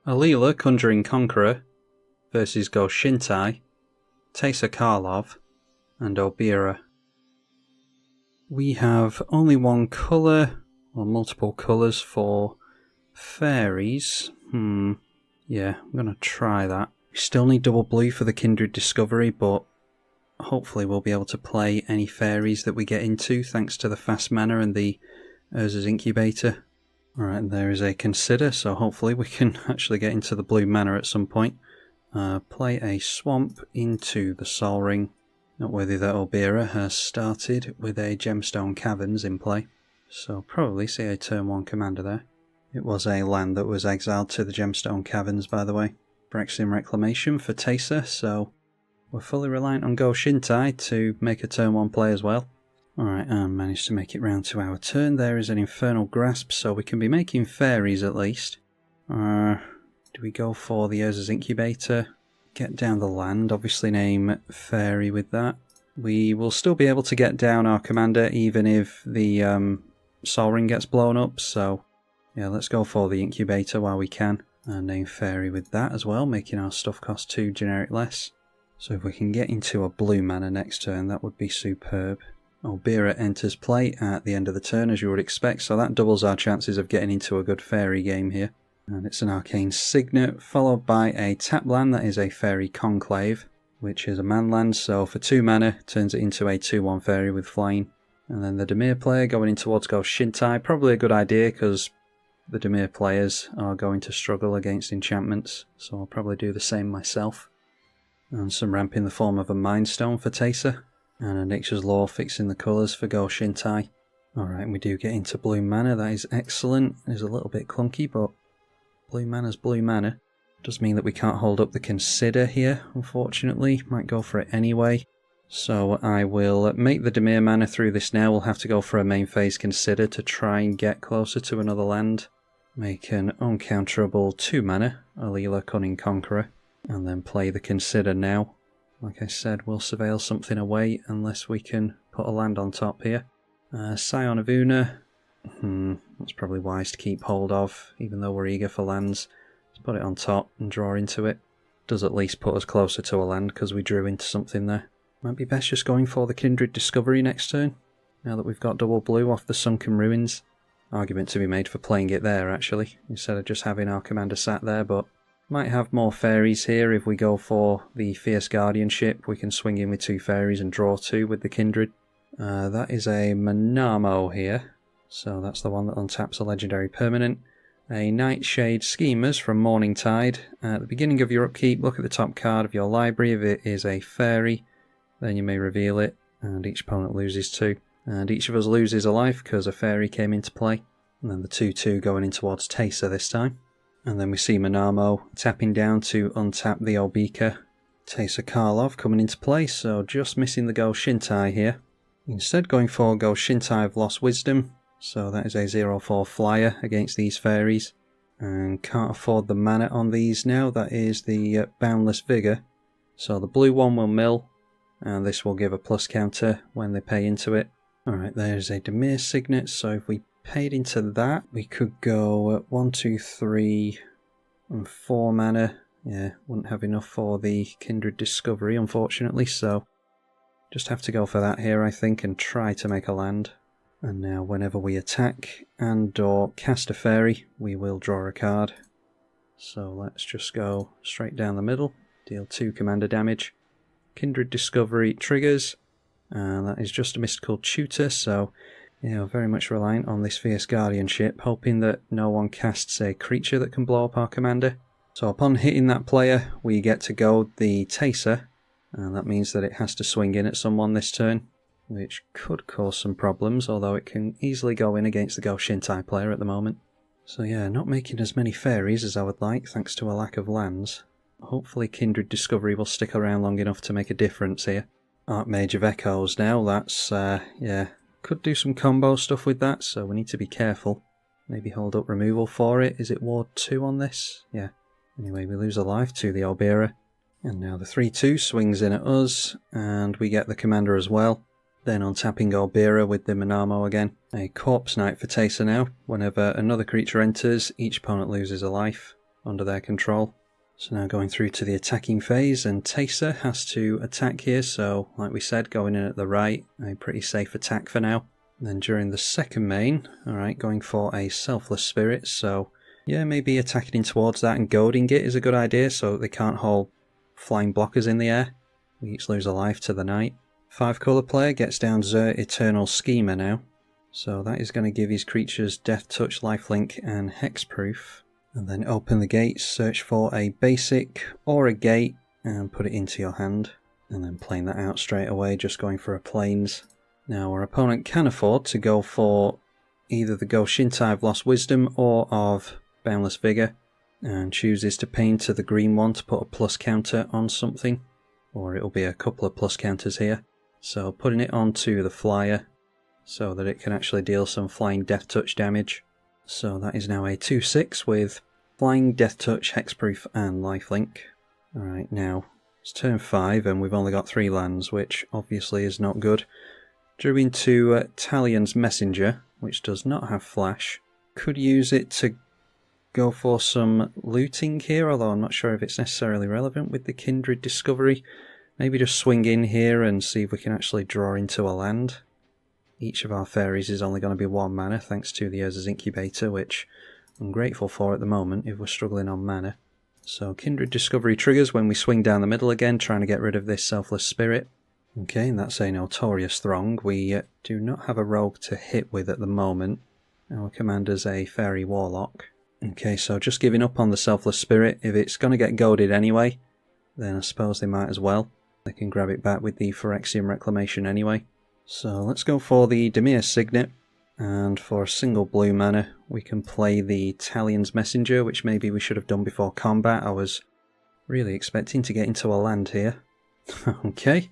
Alela Conjuring Conjueror versus Shintai, Teysa Karlov, and Obira. We have only one colour, or multiple colours for fairies. Yeah, I'm going to try that. We still need double blue for the Kindred Discovery, but hopefully we'll be able to play any fairies that we get into thanks to the fast mana and the Urza's Incubator. Alright, and there is a Consider, so hopefully we can actually get into the blue mana at some point. Play a Swamp into the Sol Ring. Noteworthy that Obira has started with a Gemstone Caverns in play, so probably see a turn 1 commander there. It was a land that was exiled to the Gemstone Caverns, by the way. Brexim Reclamation for Teysa, so we're fully reliant on Shintai to make a turn 1 play as well. Alright, and managed to make it round to our turn. There is an Infernal Grasp, so we can be making fairies at least. Do we go for the Urza's Incubator? Get down the land, obviously name fairy with that. We will still be able to get down our commander even if the Sol Ring gets blown up, so yeah, let's go for the Incubator while we can. And name fairy with that as well, making our stuff cost 2 generic less. So if we can get into a blue mana next turn, that would be superb. Obira enters play at the end of the turn, as you would expect, so that doubles our chances of getting into a good fairy game here. And it's an Arcane Signet, followed by a tap land that is a Fairy Conclave, which is a man land, so for 2 mana, turns it into a 2-1 fairy with flying. And then the Dimir player going in towards Shintai, probably a good idea, because the Dimir players are going to struggle against enchantments, so I'll probably do the same myself. And some ramp in the form of a Mind Stone for Teysa. And a Nature's Law fixing the colours for Shintai. Alright, and we do get into blue mana, that is excellent. It is a little bit clunky, but blue mana's blue mana. Does mean that we can't hold up the Consider here, unfortunately. Might go for it anyway. So I will make the Dimir mana through this now. We'll have to go for a main phase Consider to try and get closer to another land. Make an uncounterable 2 mana, Alela Cunning Conjueror, and then play the Consider now. Like I said, we'll surveil something away unless we can put a land on top here. Scion of Una. That's probably wise to keep hold of, even though we're eager for lands. Let's put it on top and draw into it. Does at least put us closer to a land because we drew into something there. Might be best just going for the Kindred Discovery next turn, now that we've got double blue off the Sunken Ruins. Argument to be made for playing it there, actually, instead of just having our commander sat there, but might have more fairies here. If we go for the Fierce Guardianship, we can swing in with 2 fairies and draw 2 with the Kindred. That is a Manamo here, so that's the one that untaps a legendary permanent. A Nightshade Schemers from Morningtide. At the beginning of your upkeep, look at the top card of your library. If it is a fairy, then you may reveal it, and each opponent loses 2. And each of us loses a life because a fairy came into play. And then the 2-2 going in towards Teysa this time. And then we see Manamo tapping down to untap the Obika. Teysa Karlov coming into play, so just missing the Shintai here. Instead going for Shintai of Lost Wisdom, so that is a 0-4 flyer against these fairies. And can't afford the mana on these now, that is the Boundless Vigour. So the blue one will mill, and this will give a plus counter when they pay into it. Alright, there's a Dimir Signet, so if we paid into that, we could go at 1, 2, 3 and 4 mana. Yeah, wouldn't have enough for the Kindred Discovery, unfortunately, so just have to go for that here, I think, and try to make a land. And now whenever we attack and or cast a fairy, we will draw a card. So let's just go straight down the middle, deal 2 commander damage. Kindred Discovery triggers, and that is just a mystical tutor, so yeah, very much reliant on this Fierce Guardianship, hoping that no one casts a creature that can blow up our commander. So upon hitting that player, we get to go the Teysa, and that means that it has to swing in at someone this turn, which could cause some problems, although it can easily go in against the Shintai player at the moment. So yeah, not making as many fairies as I would like, thanks to a lack of lands. Hopefully Kindred Discovery will stick around long enough to make a difference here. Archmage of Echoes now, that's, yeah, could do some combo stuff with that, so we need to be careful. Maybe hold up removal for it. Is it Ward 2 on this? Yeah. Anyway, we lose a life to the Obira. And now the 3-2 swings in at us, and we get the commander as well. Then on tapping Obira with the Manamo again. A Corpse Knight for Teysa now. Whenever another creature enters, each opponent loses a life. under their control. So now going through to the attacking phase, and Taser has to attack here, so like we said, going in at the right, a pretty safe attack for now. And then during the second main, alright, going for a Selfless Spirit, so yeah, maybe attacking in towards that and goading it is a good idea so they can't hold flying blockers in the air. We each lose a life to the knight. 5 colour player gets down Xur Eternal Schemer now, so that is going to give his creatures Death Touch, Lifelink and Hexproof. And then open the gates, search for a basic or a gate and put it into your hand. And then playing that out straight away, just going for a plains. Now our opponent can afford to go for either the Go Shintai of Lost Wisdom or of Boundless Vigor. And chooses to pay into the green one to put a plus counter on something. Or it'll be a couple of plus counters here. So putting it onto the flyer so that it can actually deal some flying Death Touch damage. So that is now a 2-6 with Flying, Death Touch, Hexproof and Lifelink. Alright, now it's turn 5 and we've only got 3 lands, which obviously is not good. Drew into Talion's Messenger, which does not have flash. Could use it to go for some looting here, although I'm not sure if it's necessarily relevant with the Kindred Discovery. Maybe just swing in here and see if we can actually draw into a land. Each of our fairies is only going to be 1 mana, thanks to the Urza's Incubator, which I'm grateful for at the moment if we're struggling on mana. So Kindred Discovery triggers when we swing down the middle again, trying to get rid of this Selfless Spirit. Okay, and that's a Notorious Throng. We do not have a rogue to hit with at the moment. Our commander's a Fairy Warlock. Okay, so just giving up on the Selfless Spirit. If it's going to get goaded anyway, then I suppose they might as well. They can grab it back with the Phyrexian Reclamation anyway. So let's go for the Dimir Signet, and for a single blue mana we can play the Talion's Messenger, which maybe we should have done before combat. I was really expecting to get into a land here. Okay,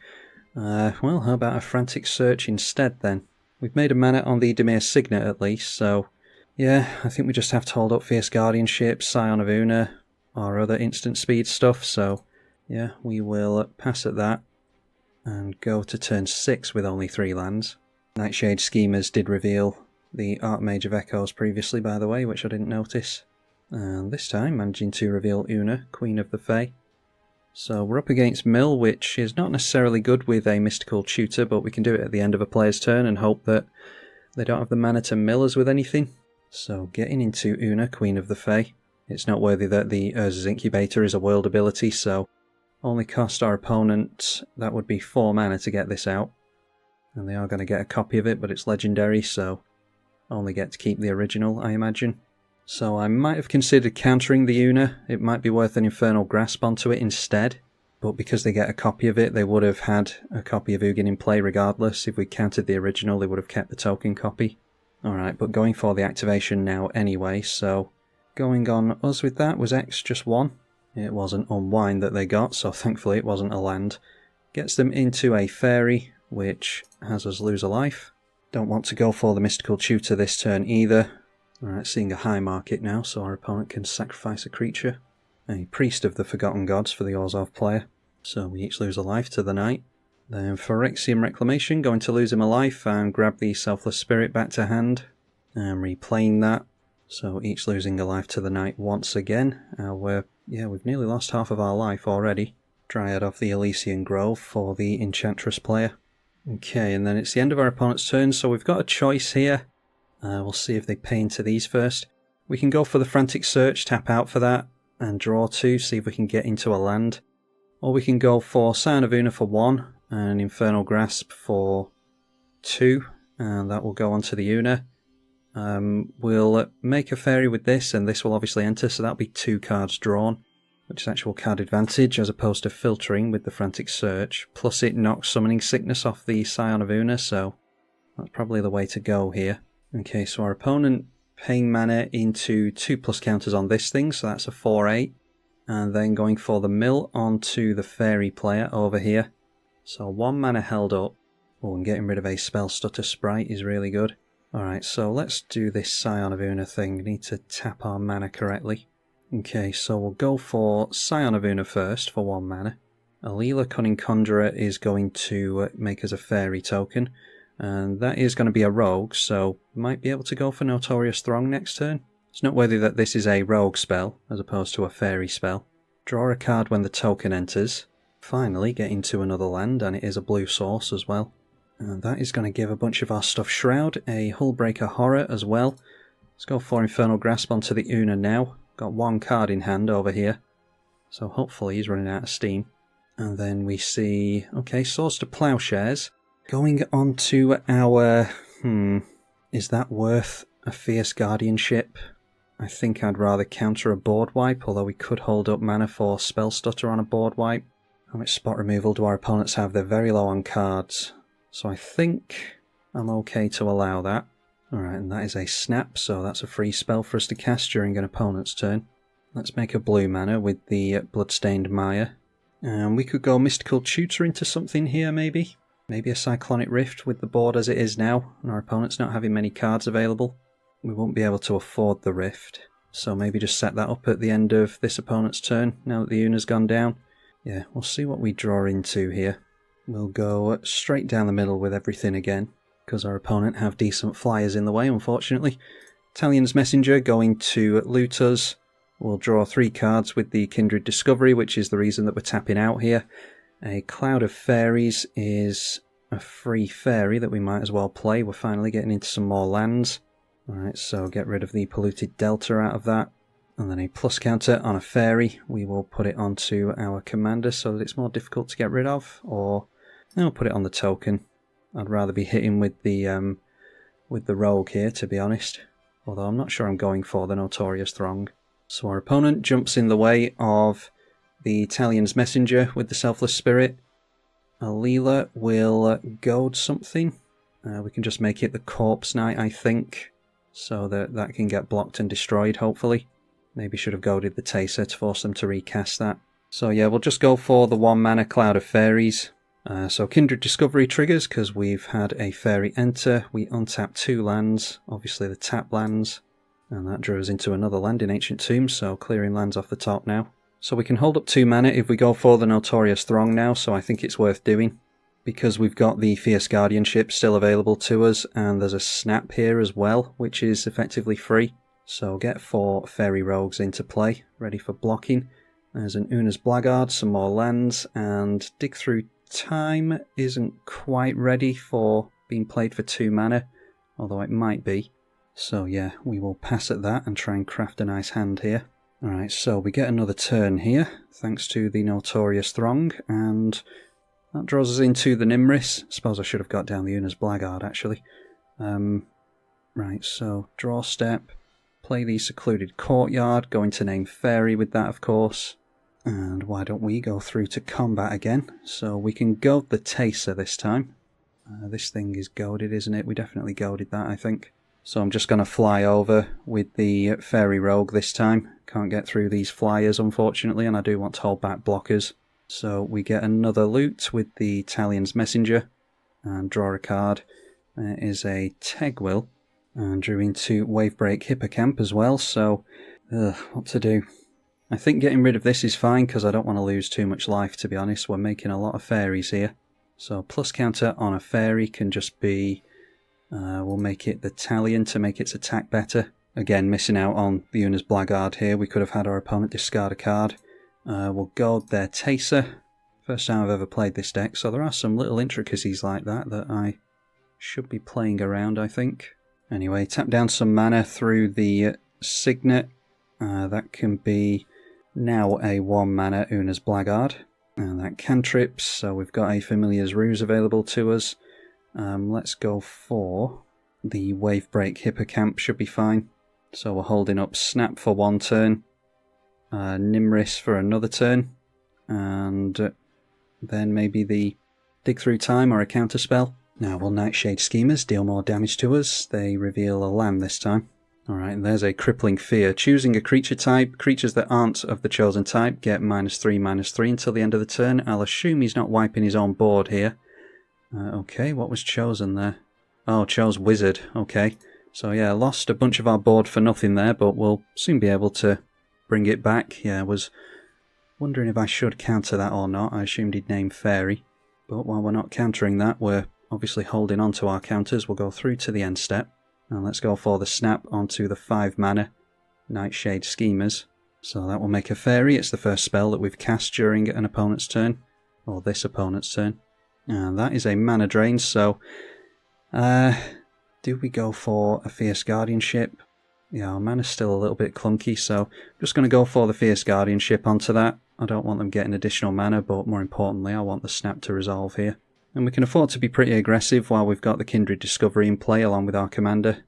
well, how about a Frantic Search instead then? We've made a mana on the Dimir Signet at least, so yeah, I think we just have to hold up Fierce Guardianship, Scion of Una, or other instant speed stuff, so yeah, we will pass at that. And go to turn 6 with only 3 lands. Nightshade Schemers did reveal the Archmage of Echoes previously, by the way, which I didn't notice. And this time managing to reveal Una, Queen of the Fae. So we're up against Mill, which is not necessarily good with a Mystical Tutor, but we can do it at the end of a player's turn and hope that they don't have the mana to mill us with anything. So getting into Una, Queen of the Fae. It's noteworthy that the Urza's Incubator is a world ability, so only cost our opponent, that would be 4 mana to get this out. And they are going to get a copy of it, but it's legendary, so only get to keep the original, I imagine. So I might have considered countering the Una. It might be worth an Infernal Grasp onto it instead. But because they get a copy of it, they would have had a copy of Ugin in play regardless. If we countered the original, they would have kept the token copy. Alright, but going for the activation now anyway, so going on us with that was X just 1. It was an Unwind that they got, so thankfully it wasn't a land. Gets them into a Fairy, which has us lose a life. Don't want to go for the Mystical Tutor this turn either. Alright, seeing a high market now, so our opponent can sacrifice a creature. A Priest of the Forgotten Gods for the Orzhov player. So we each lose a life to the knight. Then Phyrexian Reclamation, going to lose him a life and grab the Selfless Spirit back to hand. And replaying that. So each losing a life to the knight once again. Yeah, we've nearly lost half of our life already. Dryad of the Elysian Grove for the Enchantress player. Okay, and then it's the end of our opponent's turn, so we've got a choice here. We'll see if they pay into these first. We can go for the Frantic Search, tap out for that, and draw 2, see if we can get into a land. Or we can go for Scion of Una for 1, and Infernal Grasp for 2, and that will go on to the Una. We'll make a Fairy with this, and this will obviously enter, so that'll be 2 cards drawn, which is actual card advantage as opposed to filtering with the Frantic Search. Plus it knocks Summoning Sickness off the Scion of Una, so that's probably the way to go here. Okay, so our opponent paying mana into 2+ counters on this thing, so that's a 4/8. And then going for the mill onto the Fairy player over here. So 1 mana held up. Oh, and getting rid of a Spell Stutter Sprite is really good. Alright, so let's do this Scion of Una thing. Need to tap our mana correctly. Okay, so we'll go for Scion of Una first for 1 mana. Alela Cunning Conjueror is going to make us a Fairy token. And that is going to be a rogue, so might be able to go for Notorious Throng next turn. It's noteworthy that this is a rogue spell as opposed to a fairy spell. Draw a card when the token enters. Finally get into another land, and it is a blue source as well. And that is going to give a bunch of our stuff Shroud, a Hullbreaker Horror as well. Let's go for Infernal Grasp onto the Una now. Got one card in hand over here, so hopefully he's running out of steam. And then we see, okay, Swords to Plowshares. Going on to our, is that worth a Fierce Guardianship? I think I'd rather counter a board wipe, although we could hold up mana for Spell Stutter on a board wipe. How much spot removal do our opponents have? They're very low on cards. So I think I'm okay to allow that. Alright, and that is a snap, so that's a free spell for us to cast during an opponent's turn. Let's make a blue mana with the Bloodstained Mire. And we could go Mystical Tutor into something here, maybe? Maybe a Cyclonic Rift with the board as it is now, and our opponent's not having many cards available. We won't be able to afford the Rift, so maybe just set that up at the end of this opponent's turn, now that the Una's gone down. Yeah, we'll see what we draw into here. We'll go straight down the middle with everything again, because our opponent have decent flyers in the way, unfortunately. Talion's Messenger going to loot us. We'll draw 3 cards with the Kindred Discovery, which is the reason that we're tapping out here. A Cloud of Fairies is a free fairy that we might as well play. We're finally getting into some more lands. Alright, so get rid of the Polluted Delta out of that. And then a plus counter on a fairy. We will put it onto our commander so that it's more difficult to get rid of. Or I'll put it on the token. I'd rather be hitting with the rogue here, to be honest. Although I'm not sure I'm going for the Notorious Throng. So our opponent jumps in the way of the Talion's Messenger with the Selfless Spirit. Alela will goad something. We can just make it the Corpse Knight, I think. So that can get blocked and destroyed, hopefully. Maybe should have goaded the Taser to force them to recast that. So yeah, we'll just go for the 1 mana Cloud of Fairies. So Kindred Discovery triggers because we've had a fairy enter. We untap 2 lands, obviously the tap lands. And that drew us into another land in Ancient Tombs, so clearing lands off the top now. So we can hold up 2 mana if we go for the Notorious Throng now, so I think it's worth doing. Because we've got the Fierce Guardianship still available to us, and there's a snap here as well, which is effectively free. So get 4 Fairy Rogues into play, ready for blocking. There's an Una's Blackguard, some more lands, and Dig Through Time isn't quite ready for being played for 2 mana, although it might be. So yeah, we will pass at that and try and craft a nice hand here. Alright, so we get another turn here, thanks to the Notorious Throng, and that draws us into the Nimris. I suppose I should have got down the Una's Blackguard, actually. Right, so draw step. Play the Secluded Courtyard, going to name Fairy with that, of course. And why don't we go through to combat again? So we can goad the Taser this time. This thing is goaded, isn't it? We definitely goaded that, I think. So I'm just going to fly over with the Fairy Rogue this time. Can't get through these flyers, unfortunately, and I do want to hold back blockers. So we get another loot with the Talion's Messenger. And draw a card. There is a Tegwill. And drew into Wavebreak Hippocamp as well, so what to do? I think getting rid of this is fine because I don't want to lose too much life, to be honest. We're making a lot of fairies here. So plus counter on a fairy can just be, we'll make it the Talion to make its attack better. Again, missing out on the Una's Blackguard here. We could have had our opponent discard a card. We'll goad their Taser. First time I've ever played this deck, so there are some little intricacies like that that I should be playing around, I think. Anyway, tap down some mana through the Signet. That can be now a 1 mana Una's Blackguard. And that cantrips, so we've got a Familiar's Ruse available to us. Let's go for the Wavebreak Hippocamp, should be fine. So we're holding up Snap for 1 turn, Nimris for another turn, and then maybe the Dig Through Time or a counterspell. Now, will Nightshade Schemers deal more damage to us? They reveal a land this time. Alright, there's a Crippling Fear. Choosing a creature type. Creatures that aren't of the chosen type get -3/-3 until the end of the turn. I'll assume he's not wiping his own board here. Okay, what was chosen there? Oh, chose Wizard. Okay. So yeah, lost a bunch of our board for nothing there, but we'll soon be able to bring it back. Yeah, I was wondering if I should counter that or not. I assumed he'd name Fairy. But while we're not countering that, we're obviously holding on to our counters. We'll go through to the end step. And let's go for the Snap onto the 5 mana. Nightshade Schemers. So that will make a fairy. It's the first spell that we've cast during an opponent's turn, or this opponent's turn. And that is a mana drain, so do we go for a Fierce Guardianship? Yeah, our mana's still a little bit clunky, so I'm just going to go for the Fierce Guardianship onto that. I don't want them getting additional mana, but more importantly, I want the snap to resolve here. And we can afford to be pretty aggressive while we've got the Kindred Discovery in play along with our commander.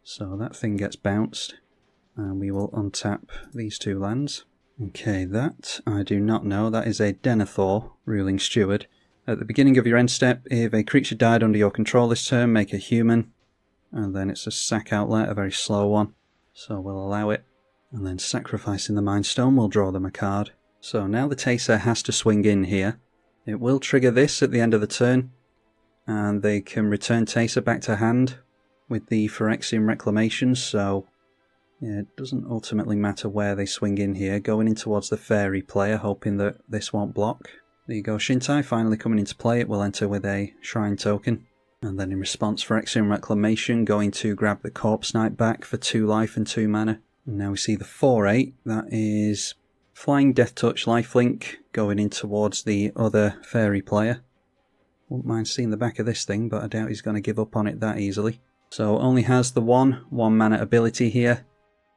So that thing gets bounced, and we will untap these 2 lands. Okay, that I do not know. That is a Denethor, Ruling Steward. At the beginning of your end step, if a creature died under your control this turn, make a human. And then it's a sack outlet, a very slow one. So we'll allow it. And then sacrificing the Mind Stone, we'll draw them a card. So now the Taser has to swing in here. It will trigger this at the end of the turn. And they can return Taser back to hand with the Phyrexian Reclamation. So yeah, it doesn't ultimately matter where they swing in here. Going in towards the Fairy player, hoping that this won't block. There you go, Shintai finally coming into play. It will enter with a Shrine token. And then in response, Phyrexian Reclamation, going to grab the Corpse Knight back for 2 life and 2 mana. And now we see the 4/8. That is Flying Death Touch Lifelink going in towards the other Fairy player. Wouldn't mind seeing the back of this thing, but I doubt he's going to give up on it that easily. So only has the 1 mana ability here.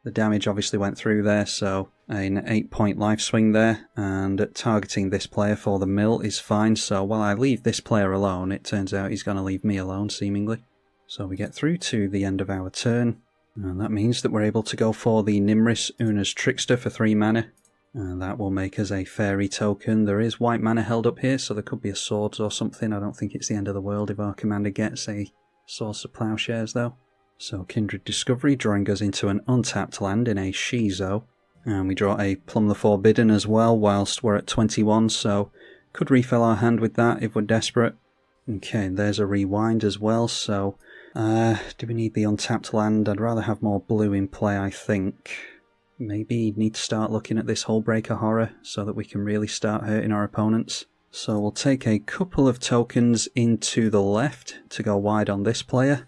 The damage obviously went through there, so an 8-point life swing there, and targeting this player for the mill is fine. So while I leave this player alone, it turns out he's going to leave me alone, seemingly. So we get through to the end of our turn, and that means that we're able to go for the Nimris Una's Trickster for 3 mana, and that will make us a Fairy token. There is white mana held up here, so there could be a Swords or something. I don't think it's the end of the world if our commander gets a Swords to Plowshares, though. So Kindred Discovery drawing us into an untapped land in a Shizo. And we draw a Plumb the Forbidden as well whilst we're at 21, so could refill our hand with that if we're desperate. Okay, there's a Rewind as well, so do we need the untapped land? I'd rather have more blue in play, I think. Maybe need to start looking at this Hullbreaker Horror so that we can really start hurting our opponents. So we'll take a couple of tokens into the left to go wide on this player.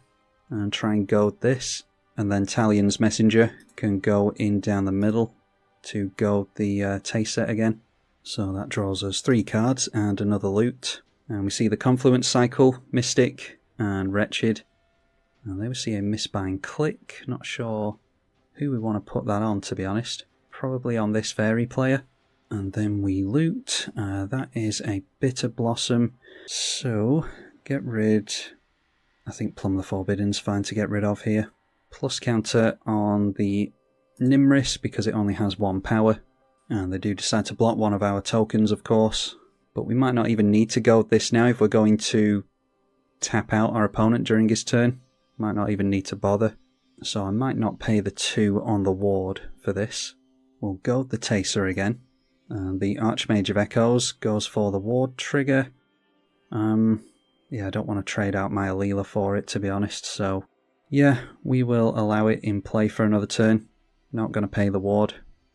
And try and goad this, and then Talion's Messenger can go in down the middle to goad the Taser again. So that draws us 3 cards and another loot. And we see the Confluence Cycle, Mystic and Wretched. And there we see a Mistbind Click. Not sure who we want to put that on, to be honest. Probably on this Fairy player. And then we loot. That is a Bitter Blossom. So get rid... I think Plumb the Forbidden's fine to get rid of here. Plus counter on the Nimris because it only has 1 power. And they do decide to block one of our tokens, of course. But we might not even need to goad this now if we're going to tap out our opponent during his turn. Might not even need to bother. So I might not pay the 2 on the ward for this. We'll goad the Taser again. And the Archmage of Echoes goes for the ward trigger. Yeah, I don't want to trade out my Alela for it, to be honest, so yeah, we will allow it in play for another turn. Not going to pay the ward.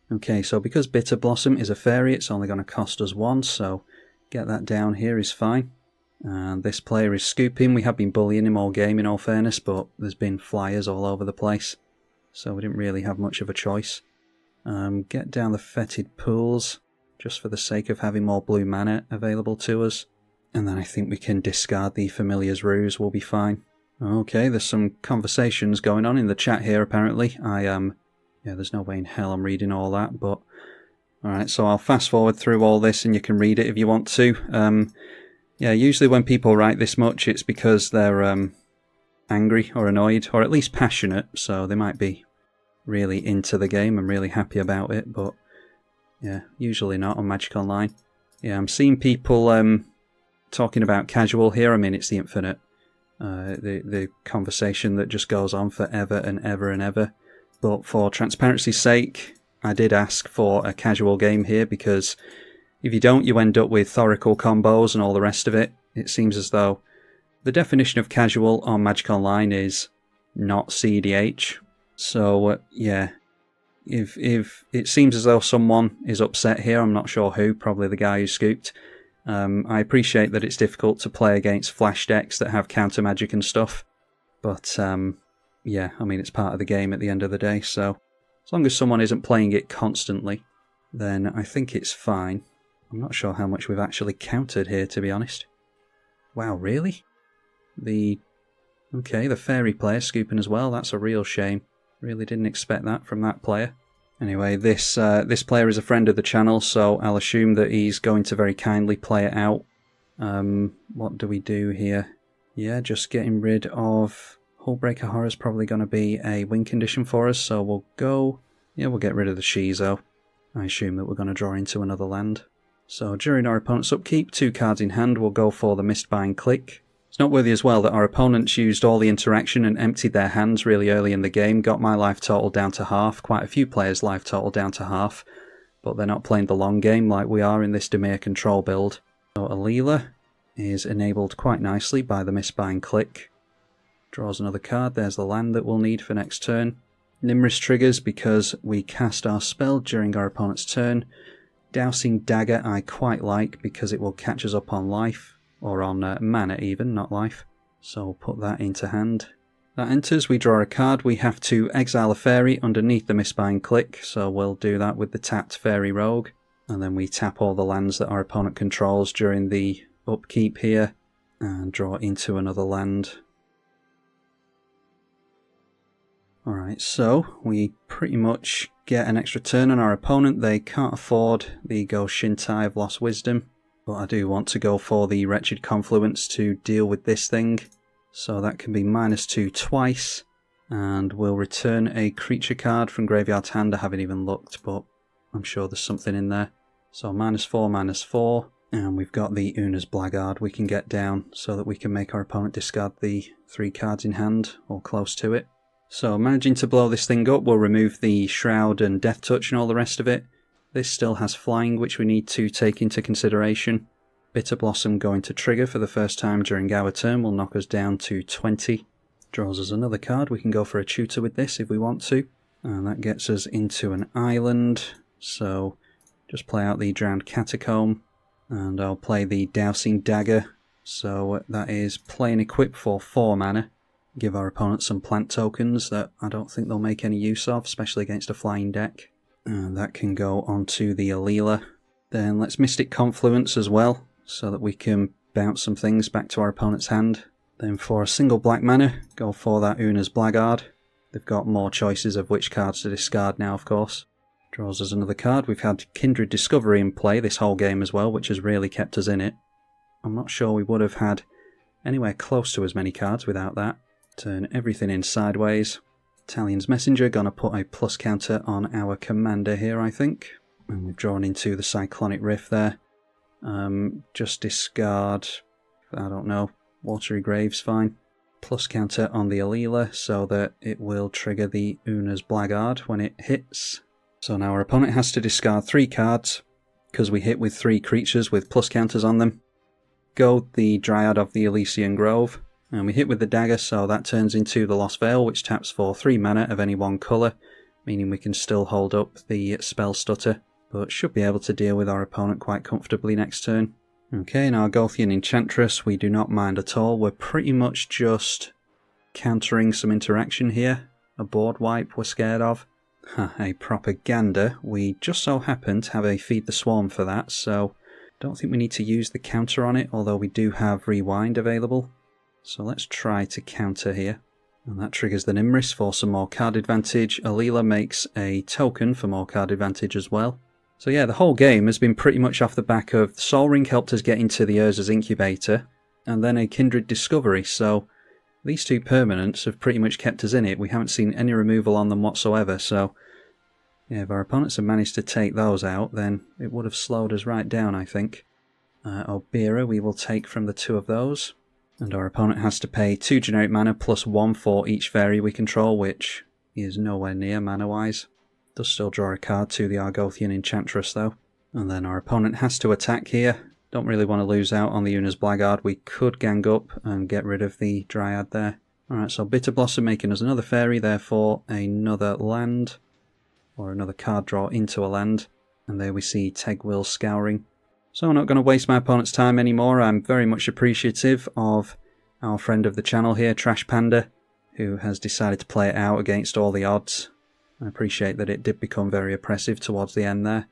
Okay, so because Bitter Blossom is a Fairy, it's only going to cost us 1, so get that down here is fine. And this player is scooping. We have been bullying him all game, in all fairness, but there's been flyers all over the place, so we didn't really have much of a choice. Get down the Fetid Pools, just for the sake of having more blue mana available to us. And then I think we can discard the Familiar's Ruse, we'll be fine. Okay, there's some conversations going on in the chat here, apparently. Yeah, there's no way in hell I'm reading all that, but... Alright, so I'll fast forward through all this and you can read it if you want to. Yeah, usually when people write this much, it's because they're angry or annoyed, or at least passionate, so they might be really into the game and really happy about it, but yeah, usually not on Magic Online. Yeah, I'm seeing people... talking about casual here. I mean, it's the infinite, the conversation that just goes on forever and ever and ever. But for transparency's sake, I did ask for a casual game here because if you don't, you end up with Thoracle combos and all the rest of it. It seems as though the definition of casual on Magic Online is not CDH. So yeah, if it seems as though someone is upset here, I'm not sure who, probably the guy who scooped. I appreciate that it's difficult to play against flash decks that have counter magic and stuff, but yeah, I mean, it's part of the game at the end of the day, so As long as someone isn't playing it constantly, then I think it's fine. I'm not sure how much we've actually countered here, to be honest. Wow, really? Okay, the fairy player scooping as well. That's a real shame. Really didn't expect that from that player. Anyway, this player is a friend of the channel, so I'll assume that he's going to very kindly play it out. What do we do here? Yeah, just getting rid of... Hullbreaker Horror is probably going to be a win condition for us, so we'll go... Yeah, we'll get rid of the Shizo. I assume that we're going to draw into another land. So during our opponent's upkeep, 2 cards in hand, we'll go for the Mistbind Click. It's noteworthy as well that our opponents used all the interaction and emptied their hands really early in the game, got my life total down to half, quite a few players' life total down to half, but they're not playing the long game like we are in this Dimir control build. So Alela is enabled quite nicely by the Mistbind Click. Draws another card, there's the land that we'll need for next turn. Nimris triggers because we cast our spell during our opponent's turn. Dousing Dagger I quite like because it will catch us up on life, or on mana even, not life. So we'll put that into hand. That enters, we draw a card, we have to exile a fairy underneath the Mistbind Click, so we'll do that with the tapped Fairy Rogue. And then we tap all the lands that our opponent controls during the upkeep here, and draw into another land. Alright, so we pretty much get an extra turn on our opponent. They can't afford the Go Shintai of Lost Wisdom, but I do want to go for the Wretched Confluence to deal with this thing. So that can be -2 twice, and we'll return a creature card from graveyard to hand. I haven't even looked, but I'm sure there's something in there. So -4, -4, and we've got the Una's Blackguard we can get down so that we can make our opponent discard the 3 cards in hand, or close to it. So managing to blow this thing up, we'll remove the Shroud and Death Touch and all the rest of it. This still has flying, which we need to take into consideration. Bitter Blossom going to trigger for the first time during our turn will knock us down to 20. Draws us another card. We can go for a tutor with this if we want to. And that gets us into an island. So just play out the Drowned Catacomb. And I'll play the Dousing Dagger. So that is play and equip for 4 mana. Give our opponent some plant tokens that I don't think they'll make any use of, especially against a flying deck. And that can go onto the Alela. Then let's Mystic Confluence as well, so that we can bounce some things back to our opponent's hand. Then for a single black mana, go for that Una's Blackguard. They've got more choices of which cards to discard now, of course. Draws us another card. We've had Kindred Discovery in play this whole game as well, which has really kept us in it. I'm not sure we would have had anywhere close to as many cards without that. Turn everything in sideways. Talion's Messenger, gonna put a plus counter on our commander here, I think. And we've drawn into the Cyclonic Rift there. Just discard, I don't know, Watery Grave's fine. Plus counter on the Alela so that it will trigger the Una's Blackguard when it hits. So now our opponent has to discard 3 cards, because we hit with 3 creatures with plus counters on them. Go the Dryad of the Elysian Grove. And we hit with the dagger, so that turns into the Lost Veil, which taps for 3 mana of any one colour, meaning we can still hold up the Spell Stutter, but should be able to deal with our opponent quite comfortably next turn. Okay, in our Argothian Enchantress, we do not mind at all. We're pretty much just countering some interaction here. A board wipe we're scared of. A Propaganda. We just so happen to have a Feed the Swarm for that, so don't think we need to use the counter on it, although we do have Rewind available. So let's try to counter here. And that triggers the Nimris for some more card advantage. Alela makes a token for more card advantage as well. So yeah, the whole game has been pretty much off the back of Sol Ring helped us get into the Urza's Incubator, and then a Kindred Discovery, so these 2 permanents have pretty much kept us in it. We haven't seen any removal on them whatsoever, so yeah, if our opponents had managed to take those out, then it would have slowed us right down, I think. Obira we will take from the 2 of those. And our opponent has to pay 2 generic mana plus 1 for each fairy we control, which is nowhere near mana-wise. Does still draw a card to the Argothian Enchantress though. And then our opponent has to attack here. Don't really want to lose out on the Una's Blackguard. We could gang up and get rid of the Dryad there. Alright, so Bitter Blossom making us another fairy, therefore another land. Or another card draw into a land. And there we see Tegwil Scouring. So I'm not going to waste my opponent's time anymore. I'm very much appreciative of our friend of the channel here, Trash Panda, who has decided to play it out against all the odds. I appreciate that it did become very oppressive towards the end there,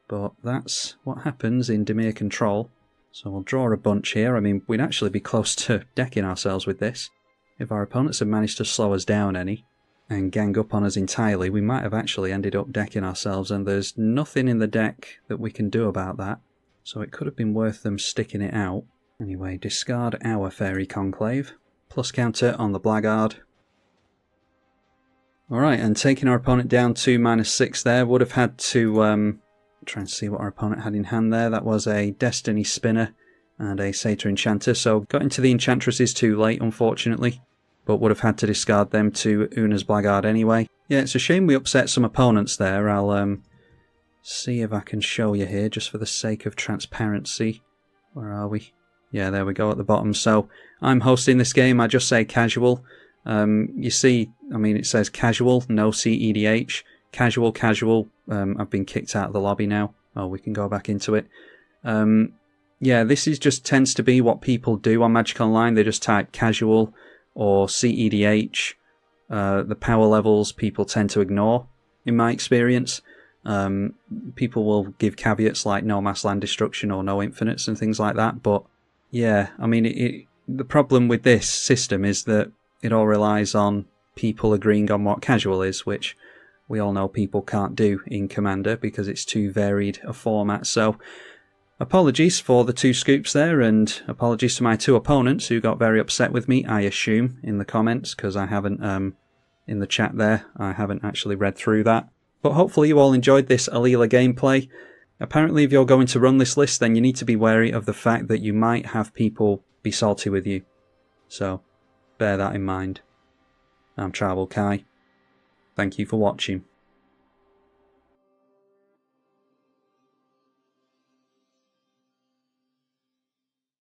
but that's what happens in Dimir control. So we'll draw a bunch here. I mean, we'd actually be close to decking ourselves with this. If our opponents had managed to slow us down any and gang up on us entirely, we might have actually ended up decking ourselves, and there's nothing in the deck that we can do about that. So it could have been worth them sticking it out. Anyway, discard our Fairy Conclave. Plus counter on the Blackguard. Alright, and taking our opponent down to -6 there, would have had to try and see what our opponent had in hand there. That was a Destiny Spinner and a Satyr Enchanter, so got into the Enchantresses too late, unfortunately, but would have had to discard them to Una's Blackguard anyway. Yeah, it's a shame we upset some opponents there. I'll see if I can show you here, just for the sake of transparency. Where are we? Yeah, there we go at the bottom. So I'm hosting this game. I just say casual. You see, I mean, it says casual, no CEDH. Casual, casual. I've been kicked out of the lobby now. Oh, we can go back into it. Yeah, this is just tends to be what people do on Magic Online. They just type casual or CEDH. The power levels people tend to ignore, in my experience. People will give caveats like no mass land destruction or no infinites and things like that, but yeah, I mean, the problem with this system is that it all relies on people agreeing on what casual is, which we all know people can't do in Commander because it's too varied a format. So apologies for the 2 scoops there, and apologies to my 2 opponents who got very upset with me, I assume, in the comments, because I haven't, in the chat there, I haven't actually read through that. But hopefully you all enjoyed this Alela gameplay. Apparently if you're going to run this list, then you need to be wary of the fact that you might have people be salty with you. So bear that in mind. I'm tribalkai. Thank you for watching.